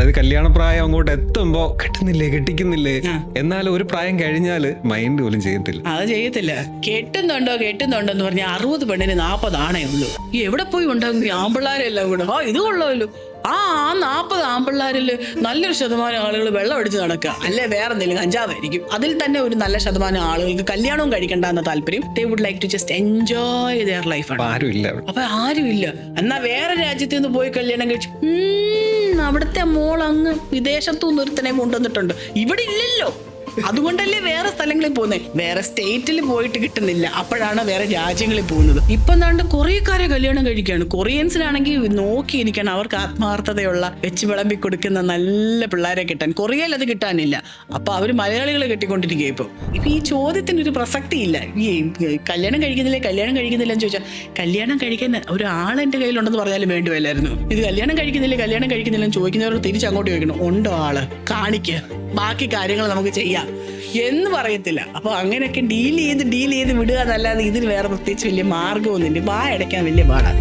അതായത് കല്യാണ പ്രായം അങ്ങോട്ട് എത്തുമ്പോ കെട്ടിക്കുന്നില്ലേ എന്നാലും ഒരു പ്രായം കഴിഞ്ഞാല് മൈൻഡ് പോലും ചെയ്യത്തില്ല. അത് ചെയ്യത്തില്ല. കെട്ടുന്നുണ്ടോ എന്ന് പറഞ്ഞാൽ 60 പെണ്ണിന് 40 ആണേ ഉള്ളൂ. എവിടെ പോയി ഉണ്ടാകും ആമ്പിള്ളാരെല്ലാം കൂടെ? ഇത് കൊള്ളാമല്ലോ. 40 ആമ്പിള്ളാരില് നല്ലൊരു ശതമാനം ആളുകൾ വെള്ളം അടിച്ച് നടക്കുക, അല്ലെ വേറെ എന്തെങ്കിലും കഞ്ചാവായിരിക്കും. അതിൽ തന്നെ ഒരു നല്ല ശതമാനം ആളുകൾക്ക് കല്യാണവും കഴിക്കണ്ട എന്ന താല്പര്യം. They would like to just enjoy their life. അപ്പൊ ആരുമില്ല. എന്നാ വേറെ രാജ്യത്ത് നിന്ന് പോയി കല്യാണം കഴിച്ചു, അവിടുത്തെ മോൾ അങ്ങ് വിദേശത്തുനിന്ന് ഒരുത്തനെ കൊണ്ടുവന്നിട്ടുണ്ട്, ഇവിടെ ഇല്ലല്ലോ. അതുകൊണ്ടല്ലേ വേറെ സ്ഥലങ്ങളിൽ പോകുന്നത്. വേറെ സ്റ്റേറ്റിൽ പോയിട്ട് കിട്ടുന്നില്ല, അപ്പോഴാണ് വേറെ രാജ്യങ്ങളിൽ പോകുന്നത്. ഇപ്പൊ എന്താണ്ട് കൊറിയക്കാരെ കല്യാണം കഴിക്കുകയാണ്. കൊറിയൻസിനാണെങ്കിൽ നോക്കിയിരിക്കണം, അവർക്ക് ആത്മാർത്ഥതയുള്ള വെച്ച് വിളമ്പി കൊടുക്കുന്ന നല്ല പിള്ളേരെ കിട്ടാൻ. കൊറിയയിൽ അത് കിട്ടാനില്ല. അപ്പൊ അവര് മലയാളികളെ കെട്ടിക്കൊണ്ടിരിക്കുക. ഇപ്പൊ ഈ ചോദ്യത്തിനൊരു പ്രസക്തി ഇല്ല. ഈ കല്യാണം കഴിക്കുന്നില്ല എന്ന് ചോദിച്ചാൽ, കല്യാണം കഴിക്കുന്ന ഒരാളെന്റെ കയ്യിലുണ്ടെന്ന് പറഞ്ഞാലും വേണ്ടുവല്ലായിരുന്നു. ഇത് കല്യാണം കഴിക്കുന്നില്ല എന്ന് ചോദിക്കുന്നവർ തിരിച്ചങ്ങോട്ട് ചോദിക്കണം, ഉണ്ടോ ആള്, കാണിക്കുക, ബാക്കി കാര്യങ്ങൾ നമുക്ക് ചെയ്യാം എന്ന് പറയത്തില്ല. അപ്പൊ അങ്ങനെയൊക്കെ ഡീൽ ചെയ്ത് വിടുക എന്നല്ലാതെ ഇതിന് വേറെ പ്രത്യേകിച്ച് വലിയ മാർഗമൊന്നുമില്ല. അടയ്ക്കാൻ വലിയ പാടാണ്.